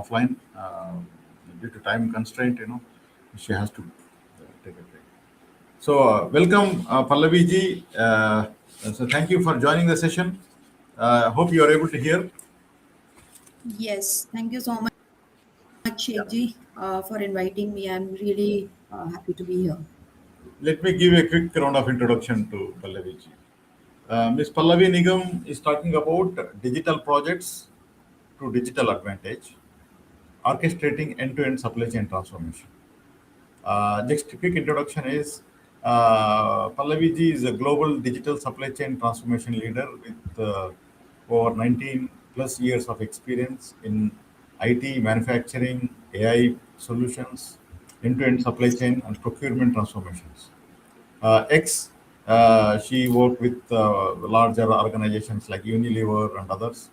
offline due to time constraint. She has to take a break. So, welcome, Pallavi ji. So, thank you for joining the session. Hope you are able to hear. Yes, thank you so much, Sheikh ji, for inviting me. I'm really happy to be here. Let me give a quick round of introduction to Pallavi ji. Ms. Pallavi Nigam is talking about digital projects to digital advantage, orchestrating end-to-end supply chain transformation. Just a quick introduction is Pallavi ji is a global digital supply chain transformation leader with over 19 plus years of experience in IT, manufacturing, AI solutions, end-to-end supply chain, and procurement transformations. She worked with larger organizations like Unilever and others,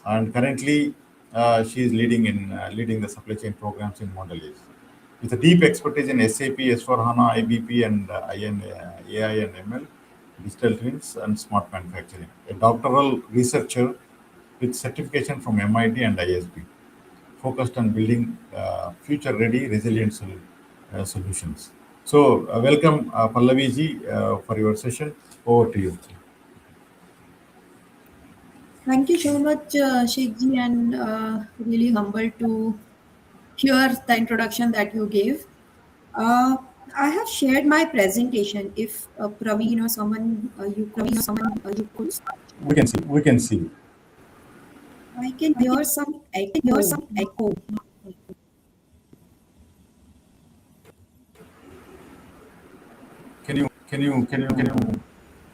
and currently she is leading the supply chain programs in Mondelez. With a deep expertise in SAP, S4HANA, IBP, and AI and ML, digital twins, and smart manufacturing. A doctoral researcher with certification from MIT and ISB, focused on building future-ready, resilient solutions. So, welcome, Pallavi ji, for your session. Over to you. Thank you so much, Sheikh ji, and really humbled to hear the introduction that you gave. Uh, I have shared my presentation. If Praveen or someone you could start. We can see. I can hear some echo. Can you?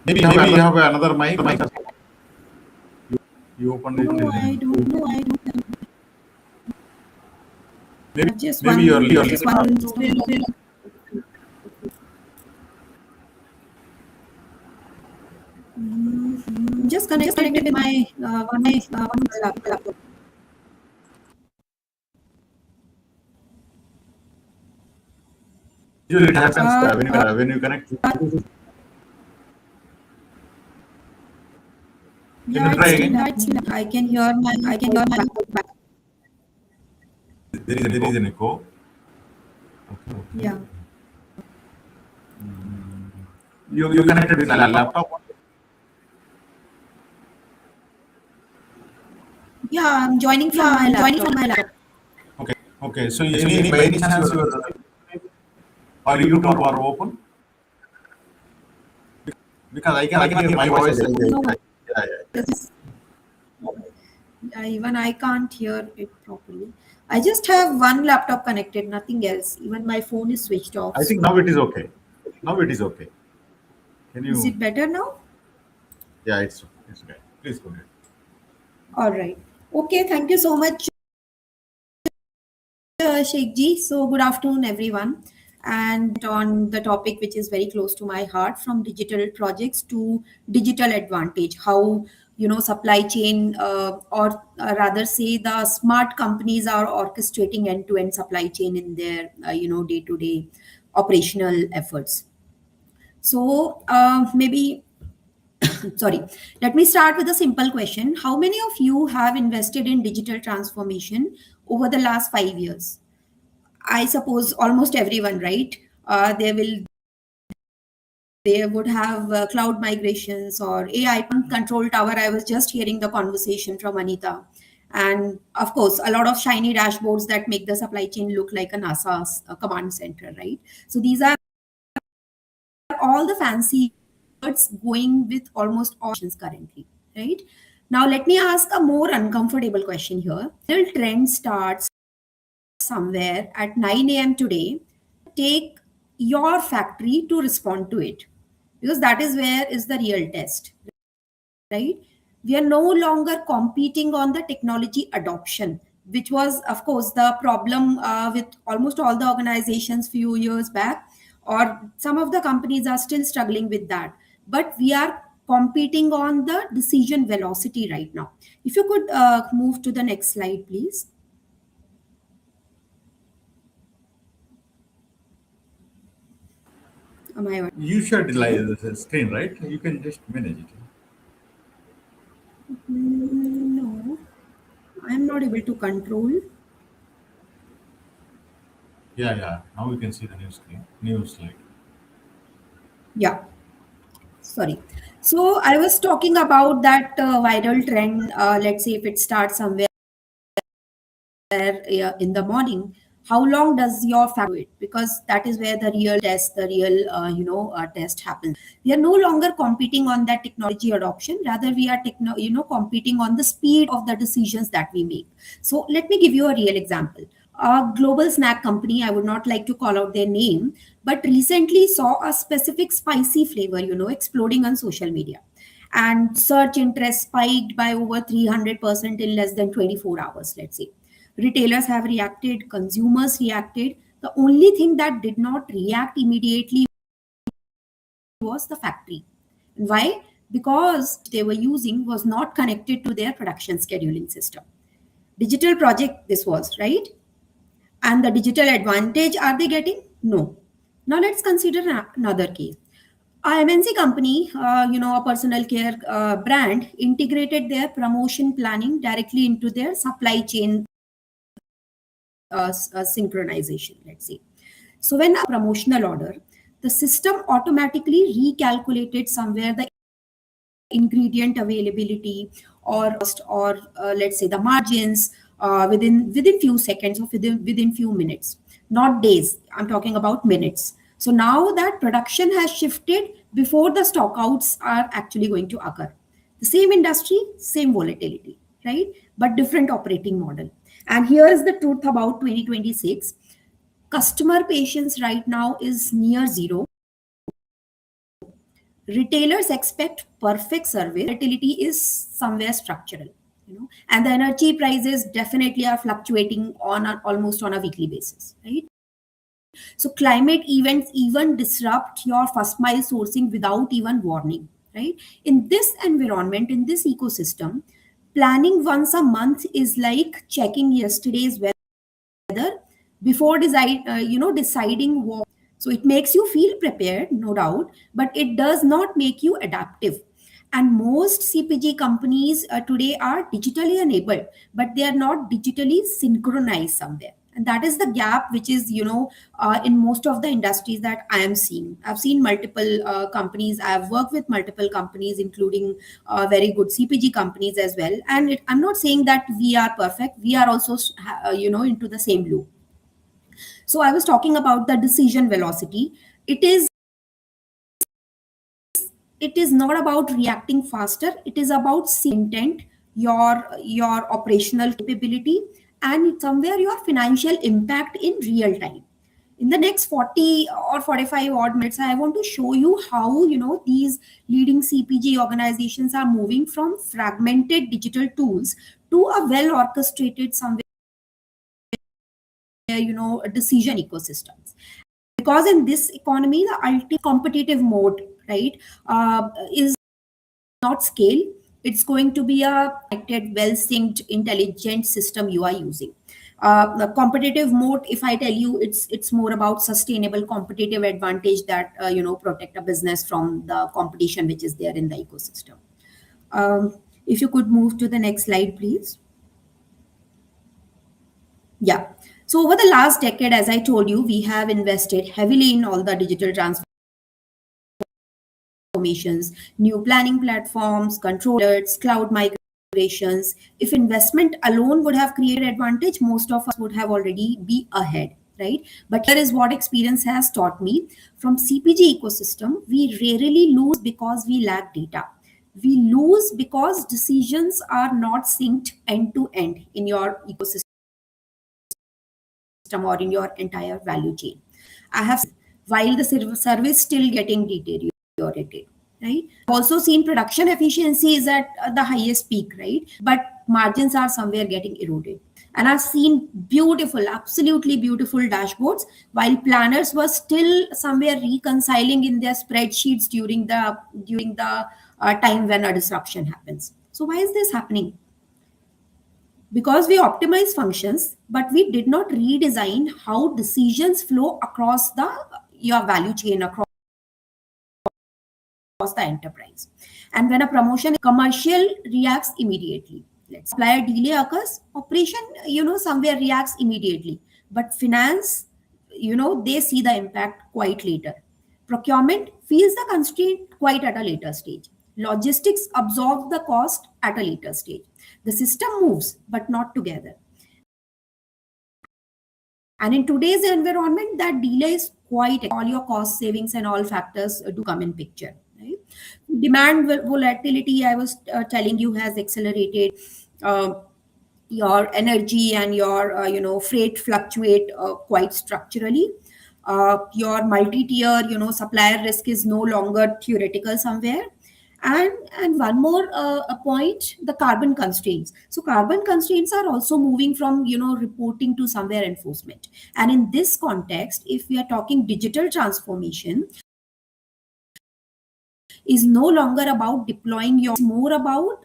Maybe you have another mic. You opened it. No, I don't know. I don't have just Maybe one. you're Just one. Just connected with my one laptop. Usually it happens when you connect. Yeah, try it's again? still. I can hear my back. There is an echo. Yeah. You connected with a laptop. Yeah, I'm joining from my laptop. Okay. So by any chance or YouTube are open? Because I can hear my voice. No, Yeah. even I can't hear it properly. I just have one laptop connected, nothing else. Even my phone is switched off. I think So, now it is okay. Now it is okay. Can is you? it better now? Yeah, it's okay. Please go ahead. All right. Okay. Thank you so much, Sheikh ji. So, good afternoon, everyone. And on the topic which is very close to my heart, from digital projects to digital advantage, how supply chain, or rather say the smart companies are orchestrating end-to-end supply chain in their day-to-day operational efforts. So maybe sorry, let me start with a simple question. How many of you have invested in digital transformation over the last 5 years? I suppose almost everyone, right? They would have cloud migrations or AI control tower. I was just hearing the conversation from Anita. And of course, a lot of shiny dashboards that make the supply chain look like a NASA's command center, right? So these are all the fancy words going with almost all options currently, right? Now, let me ask a more uncomfortable question here. The trend starts somewhere at 9 a.m. today. Take your factory to respond to it, because that is where is the real test, right? We are no longer competing on the technology adoption, which was of course the problem with almost all the organizations few years back, or some of the companies are still struggling with that, but we are competing on the decision velocity right now. If you could move to the next slide, please. Am I on? You should the screen, right? You can just manage it. No, I'm not able to control. Yeah, yeah. Now we can see the new screen, new slide. Yeah, sorry. So I was talking about that viral trend. Let's say if it starts somewhere in the morning, how long does your family do it? Because that is where the real test, the real test happens. We are no longer competing on that technology adoption. Rather, we are competing on the speed of the decisions that we make. So let me give you a real example. A global snack company, I would not like to call out their name, but recently saw a specific spicy flavor, exploding on social media, and search interest spiked by over 300% in less than 24 hours, let's say. Retailers have reacted, consumers reacted. The only thing that did not react immediately was the factory. Why? Because they were using was not connected to their production scheduling system. Digital project this was, right? And the digital advantage are they getting? No. Now let's consider another case. A MNC company, a personal care brand, integrated their promotion planning directly into their supply chain synchronization, let's say. So when a promotional order, the system automatically recalculated somewhere the ingredient availability or let's say the margins within few seconds or within few minutes, not days. I'm talking about minutes. So now that production has shifted before the stockouts are actually going to occur. The same industry, same volatility, right? But different operating model. And here is the truth about 2026. Customer patience right now is near zero. Retailers expect perfect service. Volatility is somewhere structural, and the energy prices definitely are fluctuating almost on a weekly basis, right? So climate events even disrupt your first mile sourcing without even warning, right? In this environment, in this ecosystem, planning once a month is like checking yesterday's weather before deciding what. So it makes you feel prepared, no doubt, but it does not make you adaptive. And most CPG companies today are digitally enabled, but they are not digitally synchronized somewhere. And that is the gap which is, in most of the industries that I am seeing. I've seen multiple companies. I have worked with multiple companies, including very good CPG companies as well. And I'm not saying that we are perfect. We are also, into the same loop. So I was talking about the decision velocity. It is not about reacting faster. It is about intent, your operational capability, and somewhere your financial impact in real time. In the next 40 or 45 odd minutes, I want to show you how these leading CPG organizations are moving from fragmented digital tools to a well orchestrated somewhere decision ecosystems. Because in this economy, the ultimate competitive mode, right, is not scale. It's going to be a connected, well synced, intelligent system you are using. The competitive mode, if I tell you, it's more about sustainable competitive advantage that protect a business from the competition which is there in the ecosystem. If you could move to the next slide, please. Yeah. So over the last decade, as I told you, we have invested heavily in all the digital transformations, new planning platforms, controllers, cloud migrations. If investment alone would have created advantage, most of us would have already be ahead, right? But here is what experience has taught me. From CPG ecosystem, we rarely lose because we lack data. We lose because decisions are not synced end to end in your ecosystem or in your entire value chain. I have, while the service still getting deteriorated, right? I've also seen production efficiency is at the highest peak, right? But margins are somewhere getting eroded. And I've seen beautiful, absolutely beautiful dashboards while planners were still somewhere reconciling in their spreadsheets during the time when a disruption happens. So why is this happening? Because we optimize functions, but we did not redesign how decisions flow across the your value chain, across the enterprise. And when a promotion commercial reacts immediately, let's supplier delay occurs, operation somewhere reacts immediately, but finance they see the impact quite later. Procurement feels the constraint quite at a later stage. Logistics absorb the cost at a later stage. The system moves, but not together. And in today's environment, that delay is quite all your cost savings and all factors do come in picture. Right? Demand volatility, I was telling you, has accelerated. Your energy and your freight fluctuate quite structurally. Your multi-tier supplier risk is no longer theoretical somewhere. And one more a point, the carbon constraints. So carbon constraints are also moving from reporting to somewhere enforcement. And in this context, if we are talking digital transformation, is no longer about deploying your, more about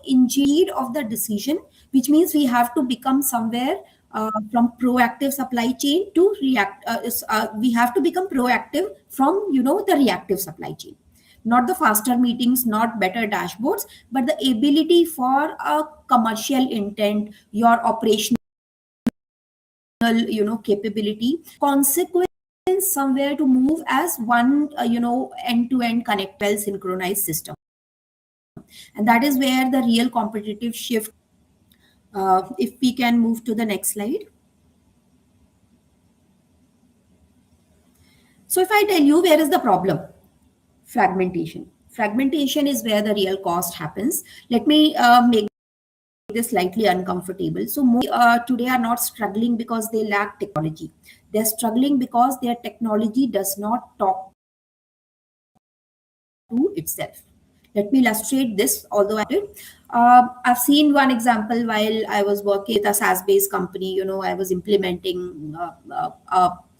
indeed of the decision, which means we have to become somewhere from proactive supply chain to react we have to become proactive from the reactive supply chain. Not the faster meetings, not better dashboards, but the ability for a commercial intent, your operational capability, consequence somewhere to move as one end-to-end connect well synchronized system. And that is where the real competitive shift. If we can move to the next slide. So if I tell you where is the problem, fragmentation is where the real cost happens. Let me make this slightly uncomfortable. So more today are not struggling because they lack technology. They're struggling because their technology does not talk to itself. Let me illustrate this, although I've seen one example while I was working with a SaaS-based company. I was implementing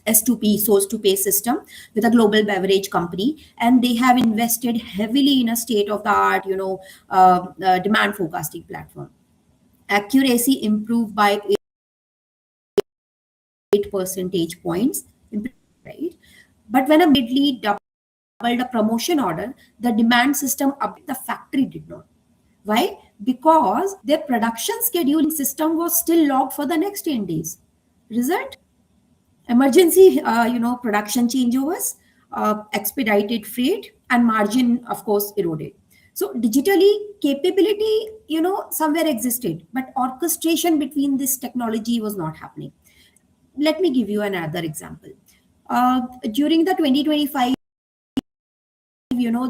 S2P, source to pay system with a global beverage company, and they have invested heavily in a state-of-the-art, demand forecasting platform. Accuracy improved by 8 percentage points, right? But when a mid-lead doubled a promotion order, the demand system updated, the factory did not. Why? Because their production scheduling system was still logged for the next 10 days. Result? Emergency, production changeovers, expedited freight, and margin, of course, eroded. So digitally, capability, somewhere existed, but orchestration between this technology was not happening. Let me give you another example. During the 2025,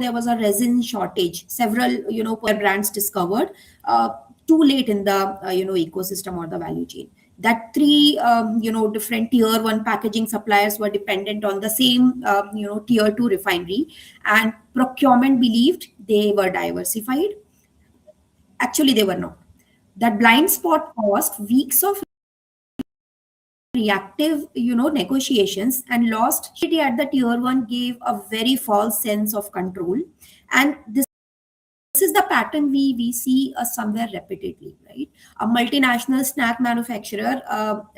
there was a resin shortage. Several, brands discovered too late in the, ecosystem or the value chain. That three, different tier one packaging suppliers were dependent on the same, tier two refinery, and procurement believed they were diversified. Actually, they were not. That blind spot caused weeks of reactive negotiations, and lost at the tier one gave a very false sense of control. And this is the pattern we see somewhere repeatedly, right? A multinational snack manufacturer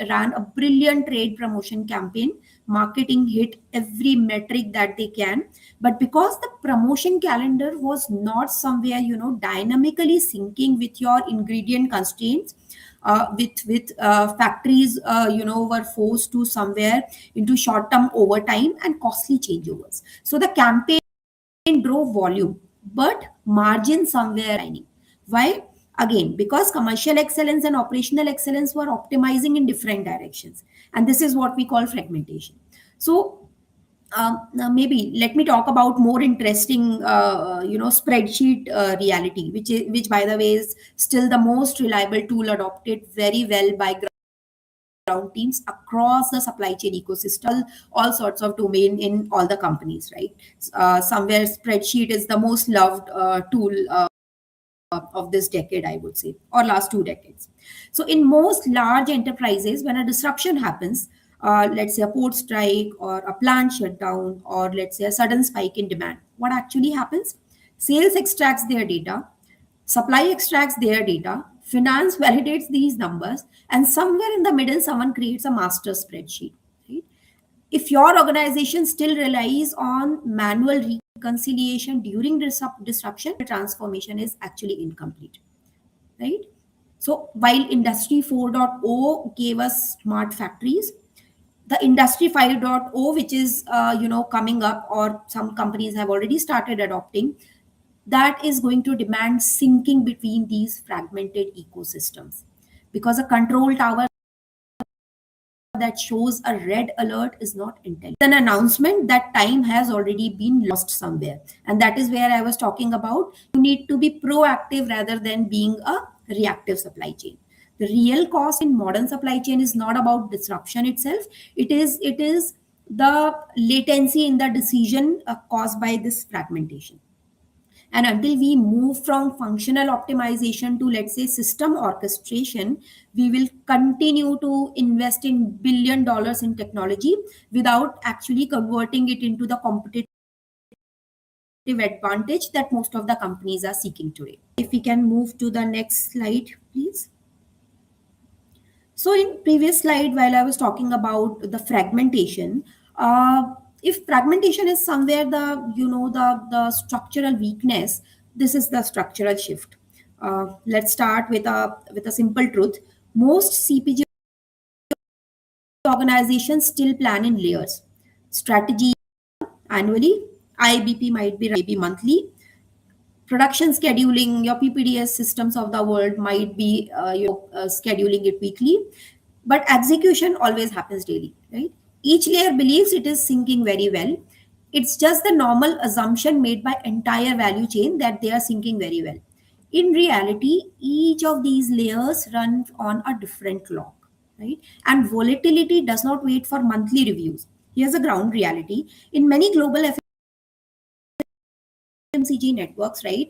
ran a brilliant trade promotion campaign. Marketing hit every metric that they can, but because the promotion calendar was not somewhere dynamically syncing with your ingredient constraints, with factories were forced to somewhere into short-term overtime and costly changeovers. So the campaign drove volume, but margin somewhere tiny. Why? Again, because commercial excellence and operational excellence were optimizing in different directions, and this is what we call fragmentation. So now maybe let me talk about more interesting, spreadsheet reality, which by the way is still the most reliable tool adopted very well by ground teams across the supply chain ecosystem, all sorts of domain in all the companies, right? Somewhere spreadsheet is the most loved tool of this decade, I would say, or last 2 decades. So in most large enterprises, when a disruption happens, let's say a port strike or a plant shutdown, or let's say a sudden spike in demand, what actually happens? Sales extracts their data, supply extracts their data, finance validates these numbers, and somewhere in the middle, someone creates a master spreadsheet. Right? If your organization still relies on manual reconciliation during disruption, the transformation is actually incomplete. Right? So while Industry 4.0 gave us smart factories, the industry 5.0, which is coming up, or some companies have already started adopting, that is going to demand syncing between these fragmented ecosystems, because a control tower that shows a red alert is not intelligent. An announcement that time has already been lost somewhere. And that is where I was talking about. You need to be proactive rather than being a reactive supply chain. The real cost in modern supply chain is not about disruption itself. It is the latency in the decision caused by this fragmentation. And until we move from functional optimization to, let's say, system orchestration, we will continue to invest in $1 billion in technology without actually converting it into the competitive advantage that most of the companies are seeking today. If we can move to the next slide, please. So in previous slide, while I was talking about the fragmentation, if fragmentation is somewhere the structural weakness, this is the structural shift. Let's start with a simple truth. Most CPG organizations still plan in layers. Strategy annually, IBP might be maybe monthly. Production scheduling, your PPDS systems of the world might be scheduling it weekly, but execution always happens daily, right? Each layer believes it is syncing very well. It's just the normal assumption made by entire value chain that they are syncing very well. In reality, each of these layers run on a different clock, right? And volatility does not wait for monthly reviews. Here's a ground reality. In many global FMCG networks, right,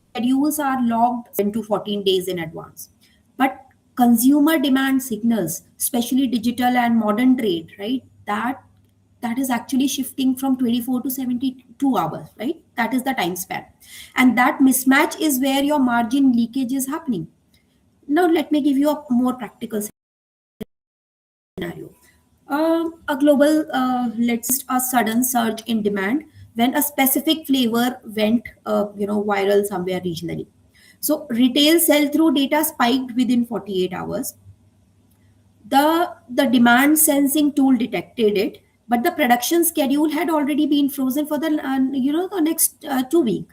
schedules are logged 10 to 14 days in advance. But consumer demand signals, especially digital and modern trade, right, that is actually shifting from 24 to 72 hours, right? That is the time span. And that mismatch is where your margin leakage is happening. Now, let me give you a more practical scenario. A global, let's a sudden surge in demand when a specific flavor went, viral somewhere regionally. So retail sell-through data spiked within 48 hours. The demand sensing tool detected it, but the production schedule had already been frozen for the next 2 week.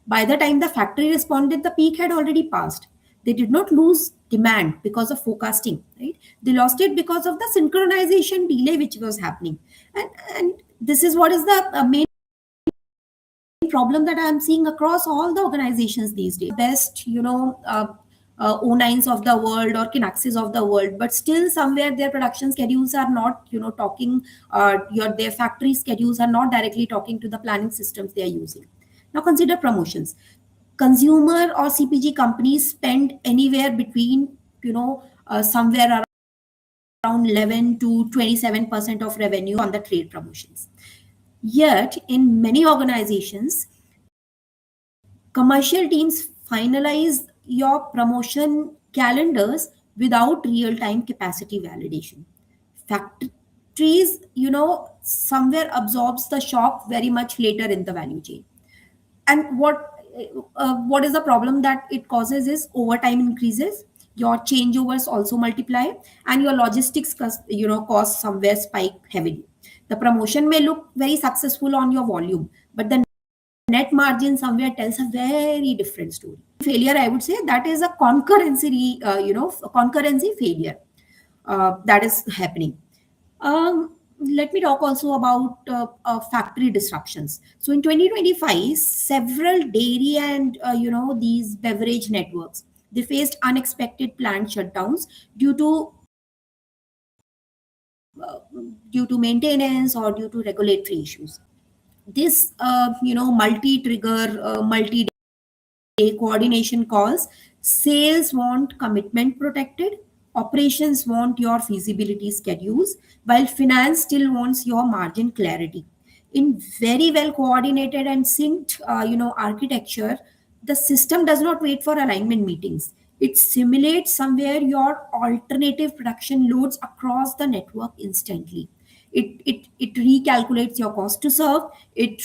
By the time the factory responded, the peak had already passed. They did not lose demand because of forecasting, right? They lost it because of the synchronization delay which was happening. And this is what is the main problem that I'm seeing across all the organizations these days. Best, O9s of the world or Kinaxis of the world, but still somewhere their production schedules are not, talking, their factory schedules are not directly talking to the planning systems they are using. Now consider promotions. Consumer or CPG companies spend anywhere between, somewhere around 11 to 27% of revenue on the trade promotions. Yet, in many organizations, commercial teams finalize your promotion calendars without real-time capacity validation. Factories, somewhere absorbs the shock very much later in the value chain. And what is the problem that it causes is overtime increases, your changeovers also multiply, and your logistics costs somewhere spike heavily. The promotion may look very successful on your volume, but the net margin somewhere tells a very different story. Failure, I would say, that is a concurrency failure that is happening. Let me talk also about factory disruptions. So in 2025, several dairy and these beverage networks, they faced unexpected plant shutdowns due to maintenance or due to regulatory issues. This multi-trigger, multi-day coordination calls. Sales want commitment protected, operations want your feasibility schedules, while finance still wants your margin clarity. In very well coordinated and synced architecture, the system does not wait for alignment meetings. It simulates somewhere your alternative production loads across the network instantly. It recalculates your cost to serve. It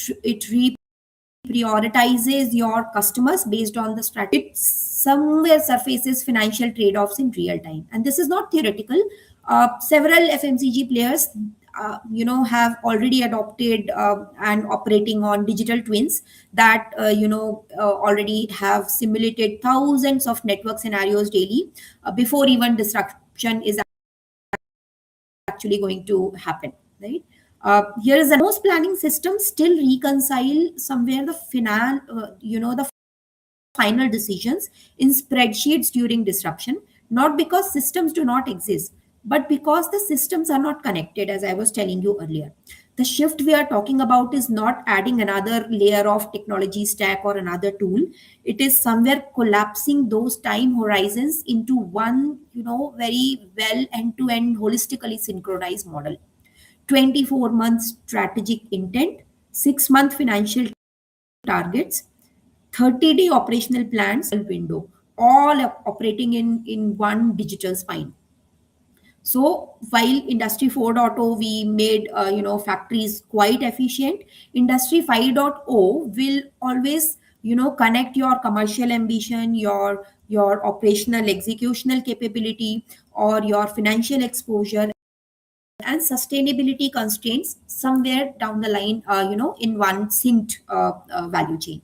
prioritizes your customers based on the strategy. It somewhere surfaces financial trade-offs in real time. And this is not theoretical. Several FMCG players, have already adopted and operating on digital twins that already have simulated thousands of network scenarios daily before even disruption is actually going to happen, right? Here is the most planning system still reconcile somewhere the the final decisions in spreadsheets during disruption, not because systems do not exist, but because the systems are not connected, as I was telling you earlier. The shift we are talking about is not adding another layer of technology stack or another tool. It is somewhere collapsing those time horizons into one, very well end-to-end holistically synchronized model. 24-month strategic intent, 6-month financial targets, 30-day operational plans window, all operating in one digital spine. So while industry 4.0 we made factories quite efficient, industry 5.0 will always connect your commercial ambition, your operational executional capability, or your financial exposure and sustainability constraints somewhere down the line, in one synced value chain.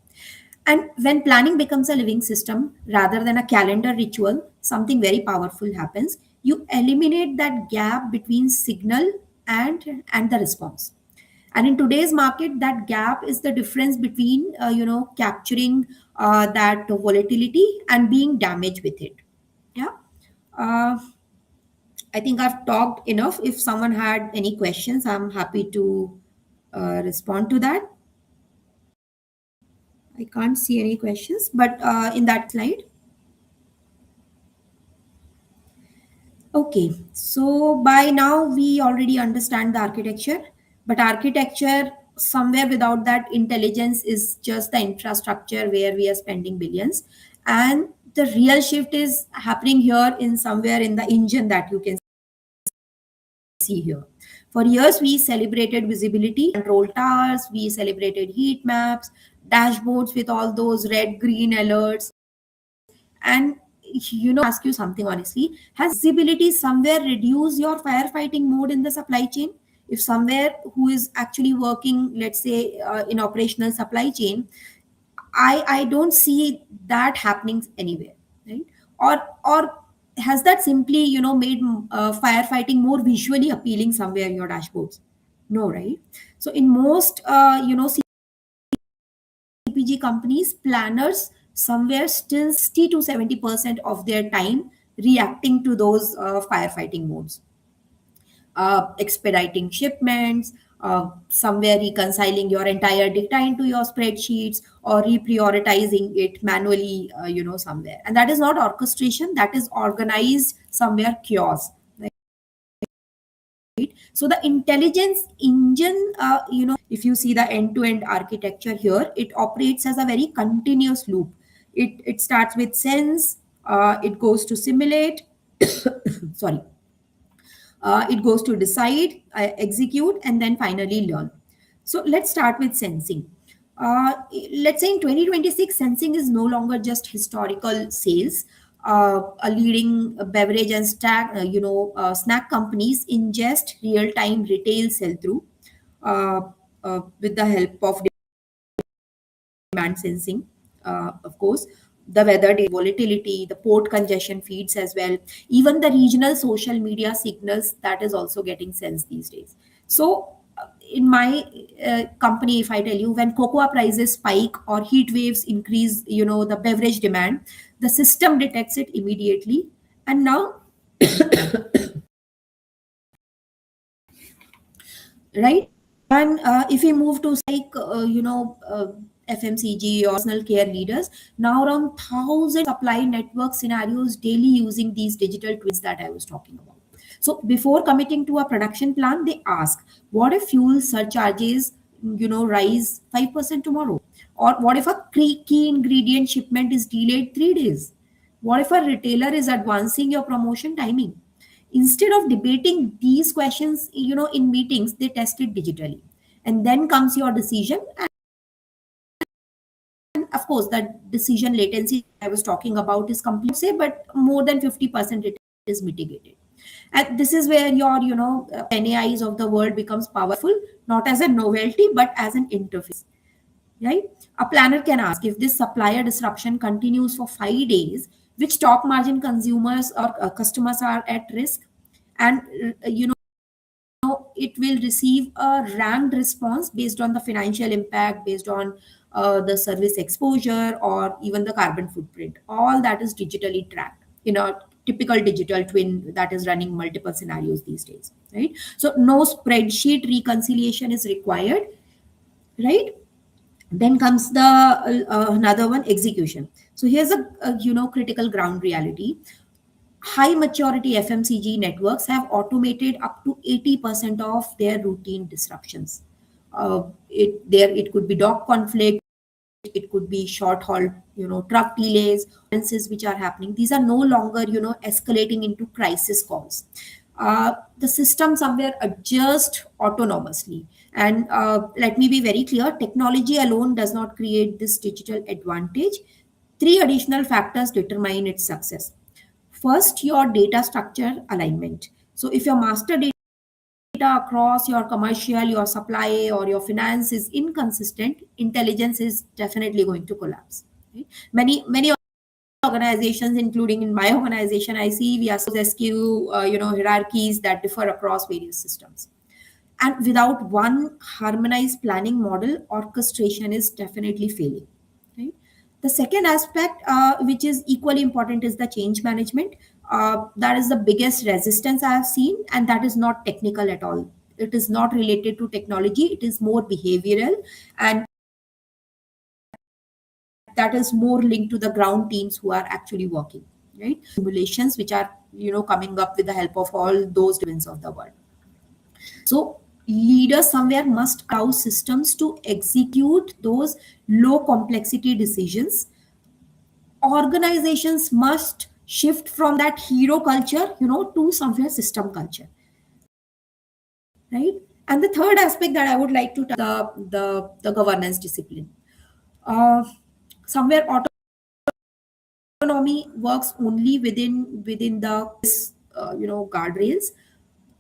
And when planning becomes a living system rather than a calendar ritual, something very powerful happens. You eliminate that gap between signal and the response. And in today's market, that gap is the difference between capturing that volatility and being damaged with it. Yeah. Uh, I think I've talked enough. If someone had any questions, I'm happy to respond to that. I can't see any questions, but in that slide. Okay, so by now we already understand the architecture, but architecture somewhere without that intelligence is just the infrastructure where we are spending billions. And the real shift is happening here in somewhere in the engine that you can see here. For years, we celebrated visibility, control towers, we celebrated heat maps, dashboards with all those red, green alerts. And ask you something honestly, has visibility somewhere reduced your firefighting mode in the supply chain? If somewhere who is actually working, let's say, in operational supply chain, I don't see that happening anywhere, right? Or has that simply made firefighting more visually appealing somewhere in your dashboards? No, right? So in most CPG companies, planners somewhere still 60 to 70% of their time reacting to those firefighting modes, expediting shipments, somewhere reconciling your entire data into your spreadsheets or reprioritizing it manually, somewhere. And that is not orchestration, that is organized somewhere chaos. So the intelligence engine, if you see the end-to-end architecture here, it operates as a very continuous loop. It starts with sense, it goes to simulate, sorry, it goes to decide, execute, and then finally learn. So let's start with sensing. Let's say in 2026, sensing is no longer just historical sales. A leading beverage and snack companies ingest real-time retail sell-through with the help of demand sensing, of course, the weather volatility, the port congestion feeds as well, even the regional social media signals that is also getting sensed these days. So, in my company, if I tell you when cocoa prices spike or heat waves increase, the beverage demand, the system detects it immediately. And now, right? And if we move to FMCG or personal care leaders, now around 1,000 supply network scenarios daily using these digital twins that I was talking about. So before committing to a production plan, they ask, what if fuel surcharges, rise 5% tomorrow? Or what if a key ingredient shipment is delayed 3 days? What if a retailer is advancing your promotion timing? Instead of debating these questions, in meetings, they test it digitally. And then comes your decision. And of course, that decision latency I was talking about is complete, say, but more than 50% it is mitigated. And this is where your, NAIs of the world becomes powerful, not as a novelty, but as an interface, right? A planner can ask, if this supplier disruption continues for 5 days, which top margin consumers or customers are at risk? And, it will receive a ranked response based on the financial impact, based on the service exposure, or even the carbon footprint. All that is digitally tracked in a typical digital twin that is running multiple scenarios these days, right? So no spreadsheet reconciliation is required, right? Then comes the another one, execution. So here's a critical ground reality. High maturity FMCG networks have automated up to 80% of their routine disruptions. It could be dock conflict, it could be short haul, truck delays, instances which are happening. These are no longer, escalating into crisis calls. The system somewhere adjust autonomously. And let me be very clear, technology alone does not create this digital advantage. Three additional factors determine its success. First, your data structure alignment. So if your master data across your commercial, your supply, or your finance is inconsistent, intelligence is definitely going to collapse. Right? Many organizations, including in my organization, I see we are so SKU, hierarchies that differ across various systems. And without one harmonized planning model, orchestration is definitely failing. Right? The second aspect, which is equally important, is the change management. That is the biggest resistance I have seen, and that is not technical at all. It is not related to technology, it is more behavioral, and that is more linked to the ground teams who are actually working, right? Simulations which are, coming up with the help of all those domains of the world. So leaders somewhere must allow systems to execute those low complexity decisions. Organizations must shift from that hero culture, to somewhere system culture, right? And the third aspect that I would like to the governance discipline. Somewhere autonomy works only within the guardrails.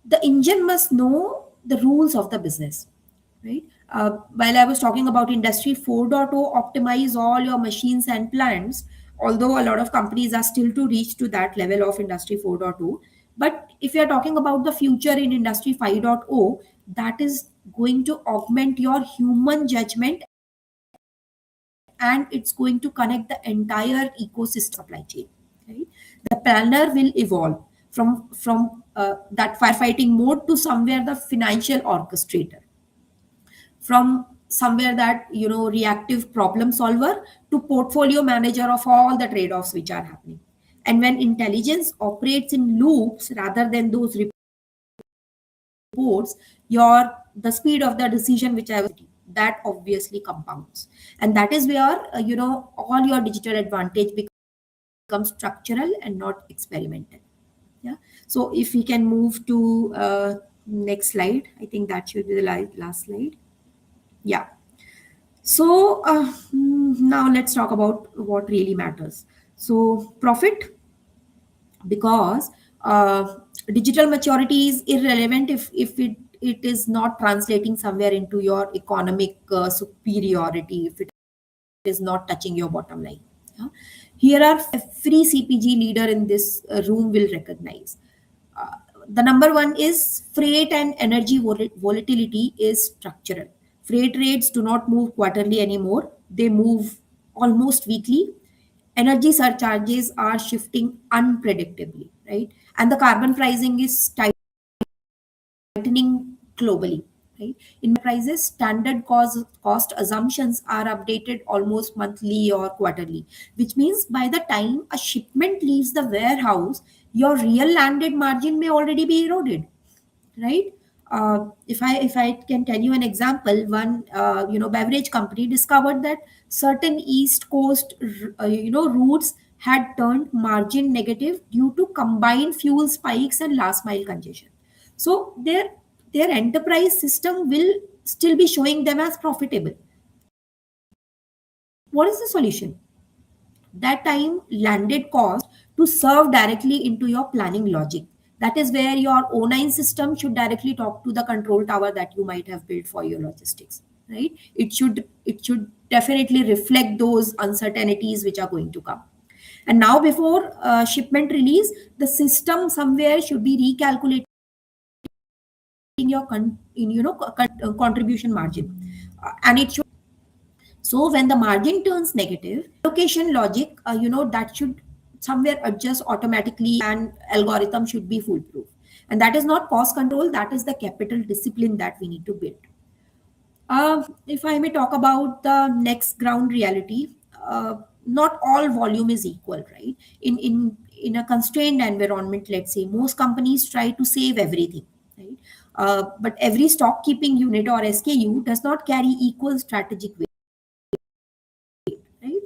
The engine must know the rules of the business, right? While I was talking about industry 4.0, optimize all your machines and plants, although a lot of companies are still to reach to that level of industry 4.0. But if you're talking about the future in industry 5.0, that is going to augment your human judgment, and it's going to connect the entire ecosystem supply chain, right? The planner will evolve from that firefighting mode to somewhere the financial orchestrator, from somewhere that reactive problem solver to portfolio manager of all the trade-offs which are happening. And when intelligence operates in loops rather than those reports, your the speed of the decision which I was, that obviously compounds. And that is where all your digital advantage becomes structural and not experimental. Yeah. So if we can move to next slide, I think that should be the last slide. Yeah. So now let's talk about what really matters. So profit, because digital maturity is irrelevant if it is not translating somewhere into your economic superiority, if it is not touching your bottom line. Yeah? Here are every CPG leader in this room will recognize. The number one is freight and energy volatility is structural. Freight rates do not move quarterly anymore, they move almost weekly. Energy surcharges are shifting unpredictably, right? And the carbon pricing is tightening globally, right? In prices, standard cost assumptions are updated almost monthly or quarterly, which means by the time a shipment leaves the warehouse, your real landed margin may already be eroded, right? If I can tell you an example, one beverage company discovered that certain East Coast routes had turned margin negative due to combined fuel spikes and last mile congestion. So their enterprise system will still be showing them as profitable. What is the solution? That time landed cost to serve directly into your planning logic. That is where your O9 system should directly talk to the control tower that you might have built for your logistics, right? It should definitely reflect those uncertainties which are going to come. And now, before shipment release, the system somewhere should be recalculating your contribution margin, and it should. So when the margin turns negative, allocation logic, that should somewhere adjust automatically, and algorithm should be foolproof. And that is not cost control, that is the capital discipline that we need to build. If I may talk about the next ground reality, not all volume is equal, right? In a constrained environment, let's say most companies try to save everything, right? But every stock keeping unit or SKU does not carry equal strategic weight, right?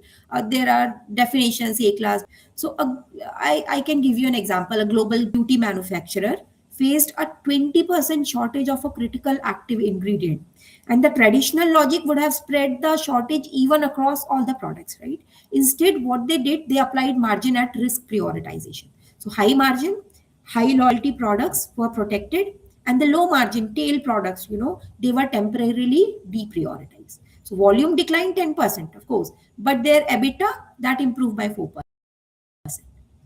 There are definitions, A class. So I can give you an example. A global beauty manufacturer faced a 20% shortage of a critical active ingredient. And the traditional logic would have spread the shortage even across all the products, right? Instead, what they did, they applied margin at risk prioritization. So high margin, high loyalty products were protected, and the low margin tail products, they were temporarily deprioritized. So volume declined 10%, of course, but their EBITDA that improved by 4%.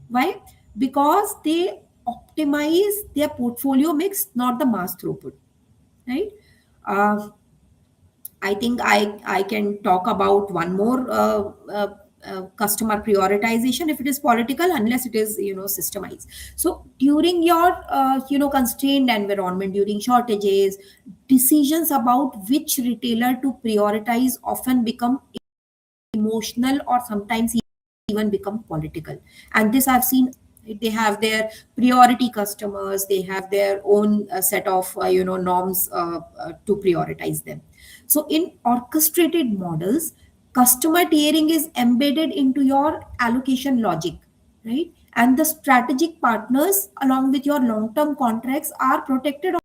Why? Because they optimize their portfolio mix, not the mass throughput, right? Uh, I think I can talk about one more customer prioritization if it is political, unless it is systemized. So during your constrained environment, during shortages, decisions about which retailer to prioritize often become emotional, or sometimes even become political. And this I've seen. They have their priority customers, they have their own set of norms to prioritize them. So in orchestrated models, customer tiering is embedded into your allocation logic, right? And the strategic partners along with your long term contracts are protected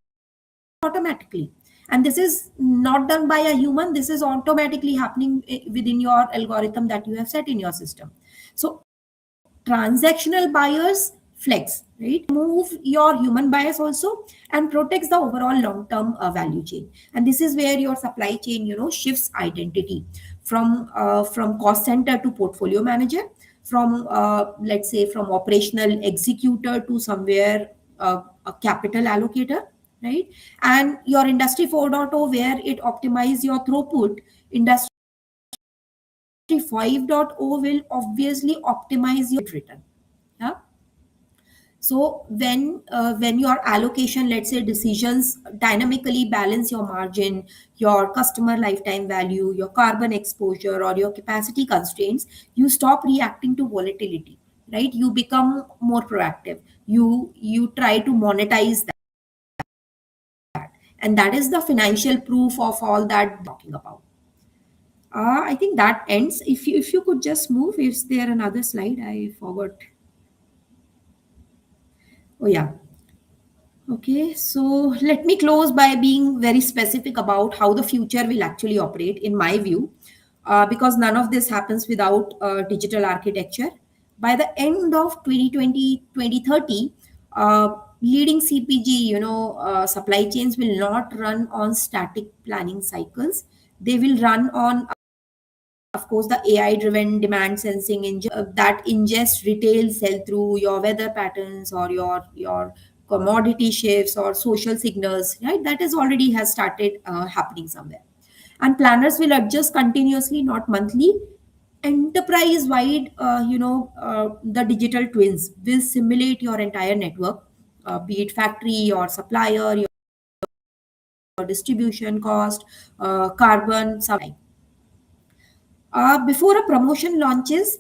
automatically. And this is not done by a human, this is automatically happening within your algorithm that you have set in your system. So transactional buyers flex, right? Move your human bias also, and protects the overall long term value chain. And this is where your supply chain shifts identity from cost center to portfolio manager, from let's say from operational executor to somewhere a capital allocator, right? And your industry 4.0, where it optimize your throughput, industry 5.0 will obviously optimize your return. Yeah. So when your allocation, let's say decisions dynamically balance your margin, your customer lifetime value, your carbon exposure, or your capacity constraints, you stop reacting to volatility, right? You become more proactive. You try to monetize that, and that is the financial proof of all that I'm talking about. I think that ends. If you could just move. Is there another slide? I forgot. Oh yeah. Okay, so let me close by being very specific about how the future will actually operate, in my view, because none of this happens without digital architecture. By the end of 2020, 2030, leading CPG, supply chains will not run on static planning cycles. They will run on, of course, the AI driven demand sensing engine that ingests retail sell through, your weather patterns, or your commodity shifts or social signals, right? That is already has started happening somewhere. And planners will adjust continuously, not monthly. Enterprise wide, the digital twins will simulate your entire network, be it factory or supplier, your distribution cost, carbon supply. Before a promotion launches,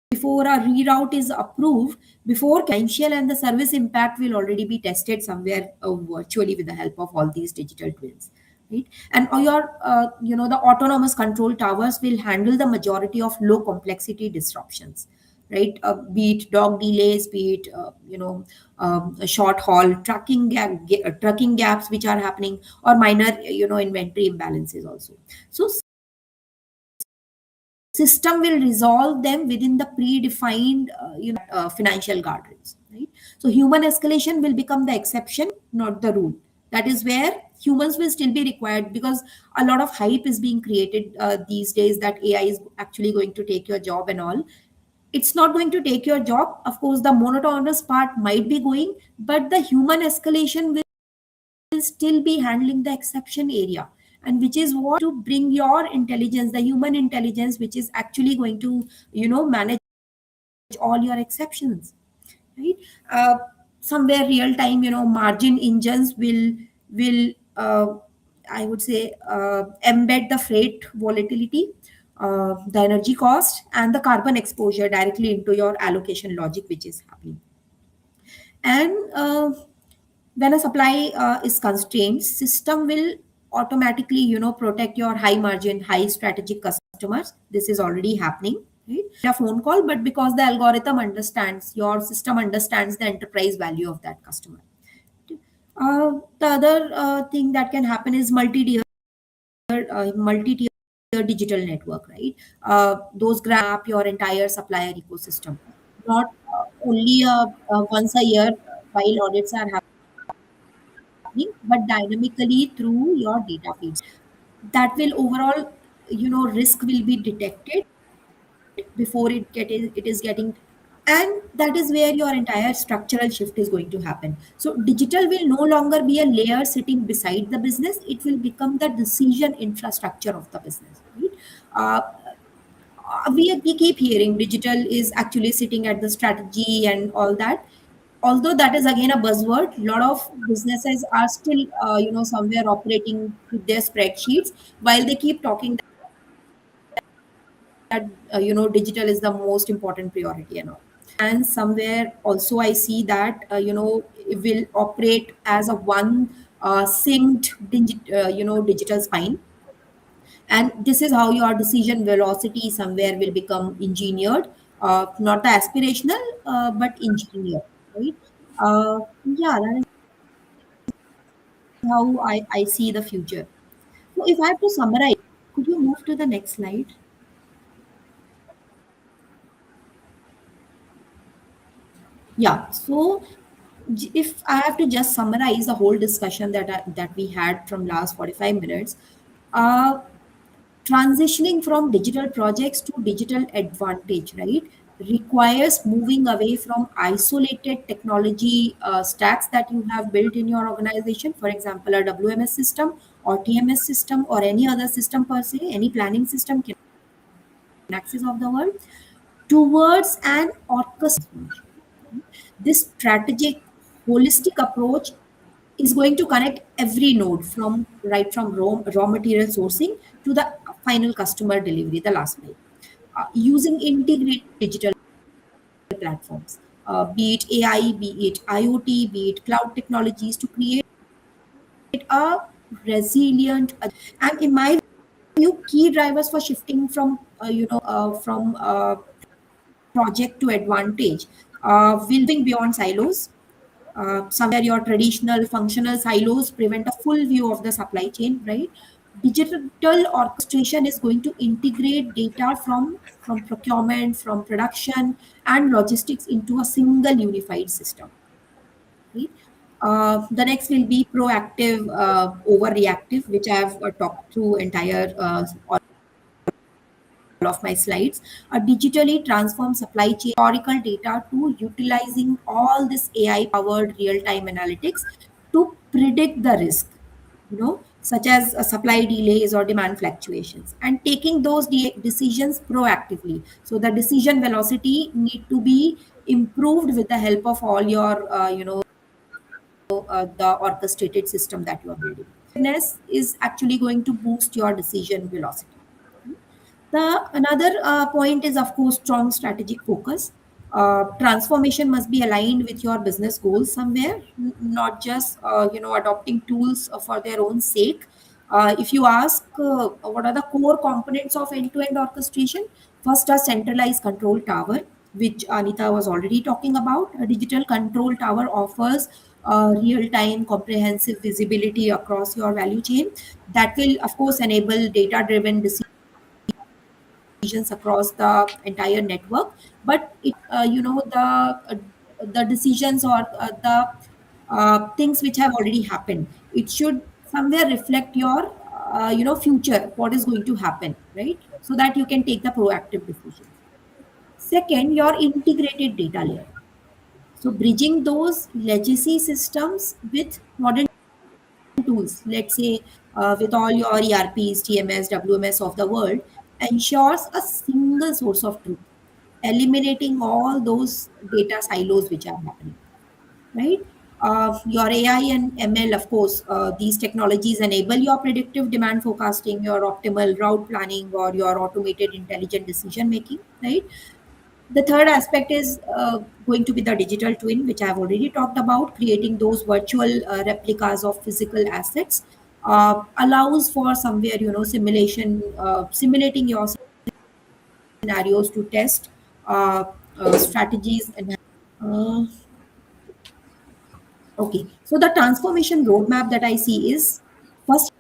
before a reroute is approved, before financial and the service impact will already be tested somewhere virtually with the help of all these digital twins, right? And all your, the autonomous control towers will handle the majority of low complexity disruptions, right? Be it dock delays, be it, short haul trucking gaps which are happening, or minor, inventory imbalances also. So system will resolve them within the predefined financial guardrails. right? So human escalation will become the exception, not the rule. That is where humans will still be required, because a lot of hype is being created these days that AI is actually going to take your job and all. It's not going to take your job. Of course, the monotonous part might be going, but the human escalation will still be handling the exception area, and which is what to bring your intelligence, the human intelligence, which is actually going to manage all your exceptions, right? uh, Somewhere real time margin engines will I would say embed the freight volatility, the energy cost and the carbon exposure directly into your allocation logic, which is happening. And when a supply is constrained, system will automatically protect your high margin, high strategic customers. This is already happening, right? A phone call, but because the algorithm understands, your system understands the enterprise value of that customer. The other thing that can happen is multi-tier digital network, right? Those grab your entire supplier ecosystem, not only once a year while audits are happening, but dynamically through your data feeds. That will overall, risk will be detected before it is getting, and that is where your entire structural shift is going to happen. So digital will no longer be a layer sitting beside the business; it will become the decision infrastructure of the business. Right? Uh, we keep hearing digital is actually sitting at the strategy and all that. Although that is again a buzzword, a lot of businesses are still somewhere operating with their spreadsheets while they keep talking that digital is the most important priority and all. And somewhere also I see that it will operate as a one synced digital spine, and this is how your decision velocity somewhere will become engineered, not the aspirational, but engineered, right? Yeah, that is how I see the future. So if I have to summarize, could you move to the next slide? Yeah. So if I have to just summarize the whole discussion that we had from last 45 minutes, uh, transitioning from digital projects to digital advantage, right, requires moving away from isolated technology stacks that you have built in your organization, for example, a WMS system or TMS system or any other system per se, any planning system, Kinaxis of the world, towards an orchestration. This strategic, holistic approach is going to connect every node from right from raw material sourcing to the final customer delivery, the last mile, using integrated digital platforms, be it AI, be it IoT, be it cloud technologies, to create a resilient. And in my view, key drivers for shifting from project to advantage will be beyond silos. Somewhere your traditional functional silos prevent a full view of the supply chain, right? Digital orchestration is going to integrate data from procurement, from production and logistics into a single unified system, right? The next will be proactive over reactive, which I have talked through entire of my slides. A digitally transformed supply chain, historical data to utilizing all this AI powered real time analytics to predict the risk, such as supply delays or demand fluctuations, and taking those decisions proactively. So the decision velocity need to be improved with the help of all your, the orchestrated system that you are building. Awareness is actually going to boost your decision velocity. The another point is, of course, strong strategic focus. Transformation must be aligned with your business goals somewhere, not just adopting tools for their own sake. If you ask what are the core components of end-to-end orchestration, first a centralized control tower, which Anita was already talking about. A digital control tower offers real-time comprehensive visibility across your value chain that will, of course, enable data-driven decisions across the entire network. But it the the decisions or the things which have already happened. It should somewhere reflect your future, what is going to happen, right? So that you can take the proactive decisions. Second, your integrated data layer. So bridging those legacy systems with modern tools, let's say with all your ERPs, TMS, WMS of the world, ensures a single source of truth, eliminating all those data silos which are happening, right? Your AI and ML, of course, these technologies enable your predictive demand forecasting, your optimal route planning, or your automated intelligent decision making, right? The third aspect is going to be the digital twin, which I've already talked about, creating those virtual replicas of physical assets. Allows for somewhere, simulating your scenarios to test strategies. And uh, okay, so the transformation roadmap that I see is, first,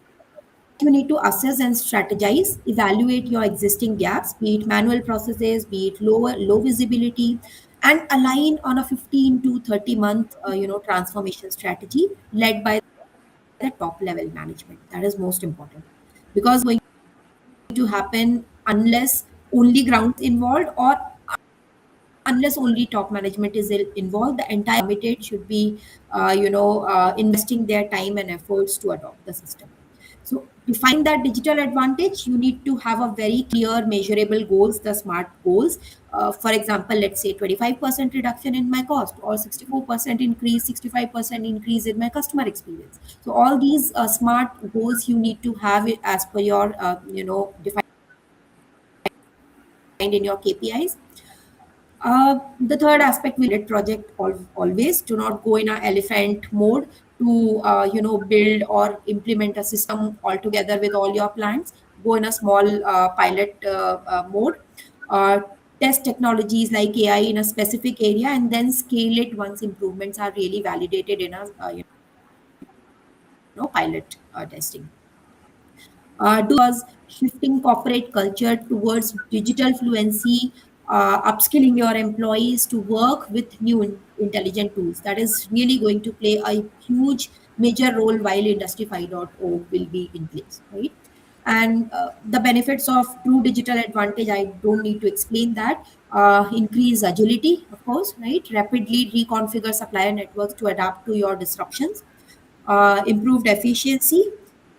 you need to assess and strategize, evaluate your existing gaps, be it manual processes, be it low visibility, and align on a 15 to 30 month transformation strategy led by the top level management. That is most important, because going to happen unless only ground involved, or unless only top management is involved, the entire committee should be investing their time and efforts to adopt the system. So to find that digital advantage, you need to have a very clear measurable goals, the smart goals. For example, let's say 25% reduction in my cost, or 64% increase, 65% increase in my customer experience. So all these smart goals you need to have it as per your defined in your KPIs. The third aspect will let project always do not go in a elephant mode to build or implement a system altogether with all your plans. Go in a small pilot mode. Uh, Test technologies like AI in a specific area, and then scale it once improvements are really validated in a pilot testing. Does shifting corporate culture towards digital fluency, upskilling your employees to work with new intelligent tools. That is really going to play a huge major role while Industry 5.0 will be in place, right? And the benefits of true digital advantage, I don't need to explain that. Increase agility, of course, right? Rapidly reconfigure supplier networks to adapt to your disruptions. Improved efficiency,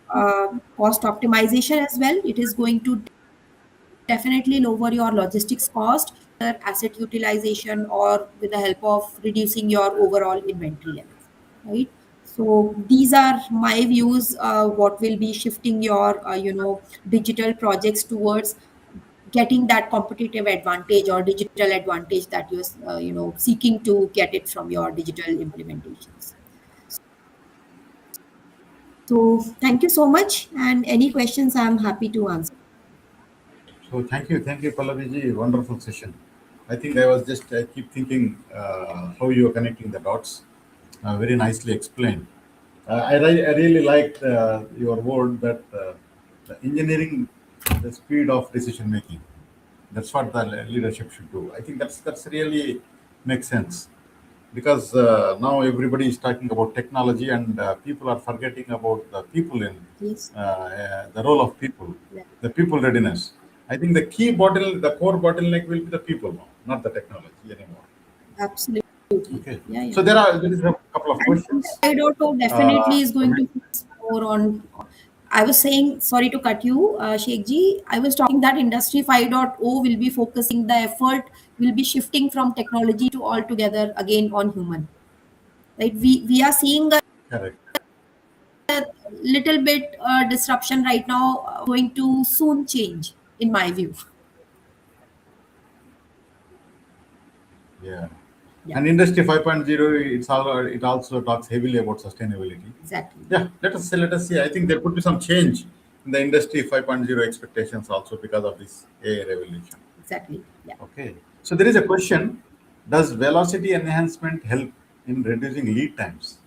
cost optimization as well. It is going to definitely lower your logistics cost, asset utilization, or with the help of reducing your overall inventory levels, right? So these are my views. What will be shifting your digital projects towards getting that competitive advantage or digital advantage that you're seeking to get it from your digital implementations. So thank you so much. And any questions, I'm happy to answer. So thank you, Pallaviji. Wonderful session. I think I was just I keep thinking how you are connecting the dots. Very nicely explained. I really liked your word that the engineering the speed of decision making. That's what the leadership should do. I think that's really makes sense because now everybody is talking about technology and people are forgetting about the people in Yes. the role of people, Yeah. the people readiness. I think the core bottleneck will be the people now, not the technology anymore. Absolutely. Okay, Yeah, yeah. so there is a couple of And questions. 5.0 definitely is going Coming. to focus more on. I was saying, sorry to cut you, Sheikh Ji. I was talking that Industry 5.0 will be focusing, the effort will be shifting from technology to altogether again on human. Right? We are seeing a Correct. little bit disruption right now, going to soon change, in my view. Yeah. Yeah, And Industry 5.0, it also talks heavily about sustainability. exactly. Yeah, let us see. I think there could be some change in the Industry 5.0 expectations also because of this AI revolution. Exactly. Yeah. Okay. So there is a question: does velocity enhancement help in reducing lead times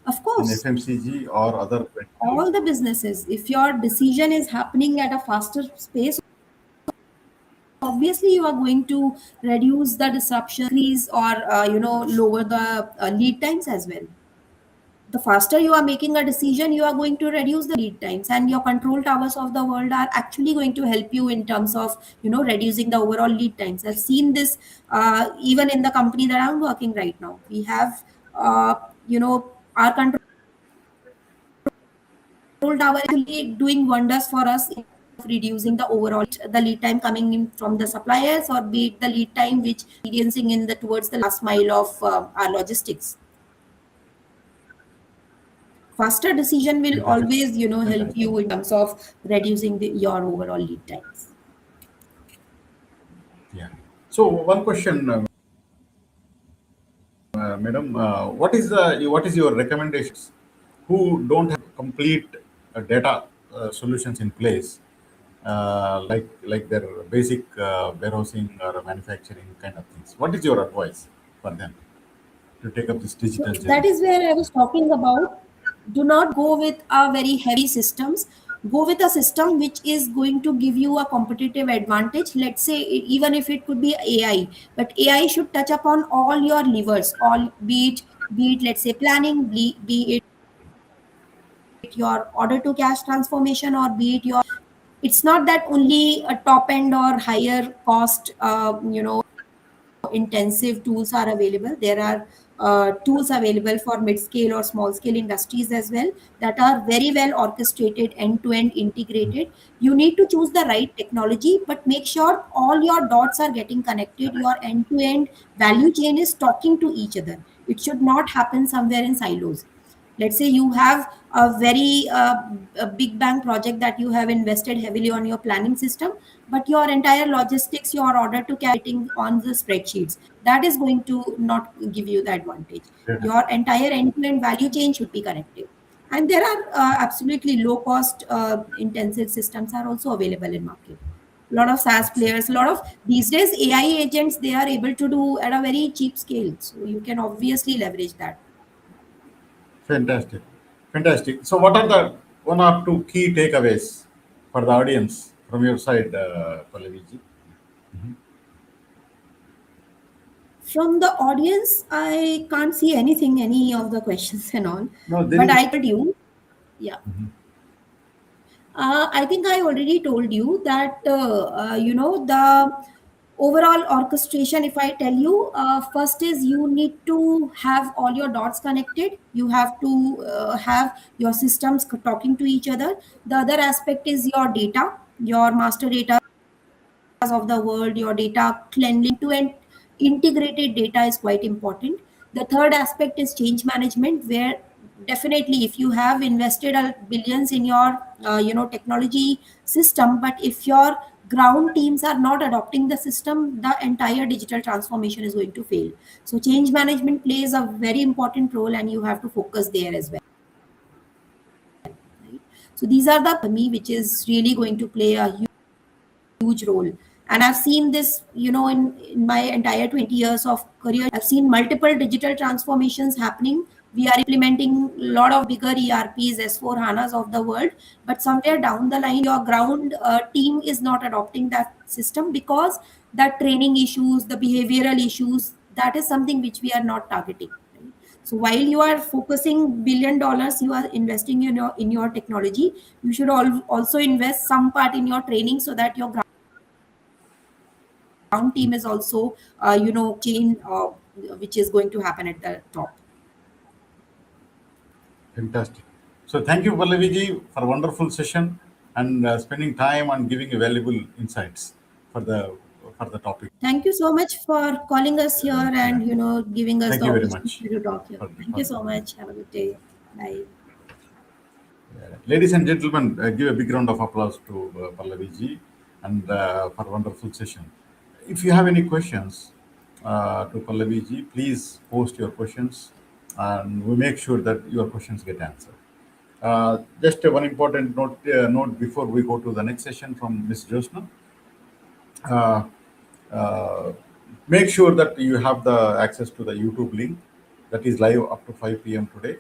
Of in course, FMCG or other verticals? all the businesses, if your decision is happening at a faster pace, obviously you are going to reduce the disruption, increase or lower the lead times as well. The faster you are making a decision, you are going to reduce the lead times, and your control towers of the world are actually going to help you in terms of reducing the overall lead times. I've seen this even in the company that I'm working right now. We have our control tower actually doing wonders for us in reducing the overall the lead time coming in from the suppliers, or be it the lead time which experiencing in the towards the last mile of our logistics. Faster decision will Fantastic. always help Fantastic. you in terms of reducing your overall lead times. Yeah. So one question, madam, what is your recommendations who don't have complete data solutions in place, like their basic warehousing or manufacturing kind of things? What is your advice for them to take up this So digital that journey? is where I was talking about. Do not go with a very heavy systems. Go with a system which is going to give you a competitive advantage. Let's say even if it could be AI, but AI should touch upon all your levers, all be it let's say planning, be it your order to cash transformation, or be it your, it's not that only a top end or higher cost intensive tools are available. There are tools available for mid scale or small scale industries as well, that are very well orchestrated, end to end integrated. You need to choose the right technology, but make sure all your dots are getting connected, your end to end value chain is talking to each other. It should not happen somewhere in silos. Let's say you have a very a big bang project that you have invested heavily on your planning system, but your entire logistics, your order to carrying on the spreadsheets, that is going to not give you the advantage. Yeah. Your entire end-to-end value chain should be connected. And there are absolutely low cost intensive systems are also available in market. A lot of SaaS Excellent. players, a lot of these days AI agents, they are able to do at a very cheap scale, so you can obviously leverage that. Fantastic. Fantastic. So, what are the one or two key takeaways for the audience from your side, Pallaviji? From the audience, I can't see anything, any of the questions and all. No, there But is. I told you, yeah. I think I already told you that, the overall orchestration, if I tell you, first is you need to have all your dots connected. You have to have your systems talking to each other. The other aspect is your data, your master data of the world, your data cleanliness to and integrated data is quite important. The third aspect is change management, where definitely if you have invested billions in your technology system, but if your ground teams are not adopting the system, the entire digital transformation is going to fail. So change management plays a very important role, and you have to focus there as well, right? So these are the me which is really going to play a huge role. And I've seen this in my entire 20 years of career. I've seen multiple digital transformations happening. We are implementing a lot of bigger ERPs, S4 HANAs of the world, but somewhere down the line your ground team is not adopting that system, because that training issues, the behavioral issues, that is something which we are not targeting, right? So while you are focusing $1 billion you are investing in your technology, you should also invest some part in your training, so that your ground team is also chain which is going to happen at the top. Fantastic. So thank you, Pallaviji, for a wonderful session and spending time and giving valuable insights for the topic. Thank you so much for calling us here Yeah. and giving us Thank the you very much. opportunity to talk here. Thank For you so much. Have a good day. Bye. ladies and gentlemen, give a big round of applause to Pallaviji and for a wonderful session. If you have any questions to Pallaviji, please post your questions and we make sure that your questions get answered. Just one important note before we go to the next session from Ms. Josna. Uh, uh, Make sure that you have the access to the YouTube link that is live up to 5 p.m. today.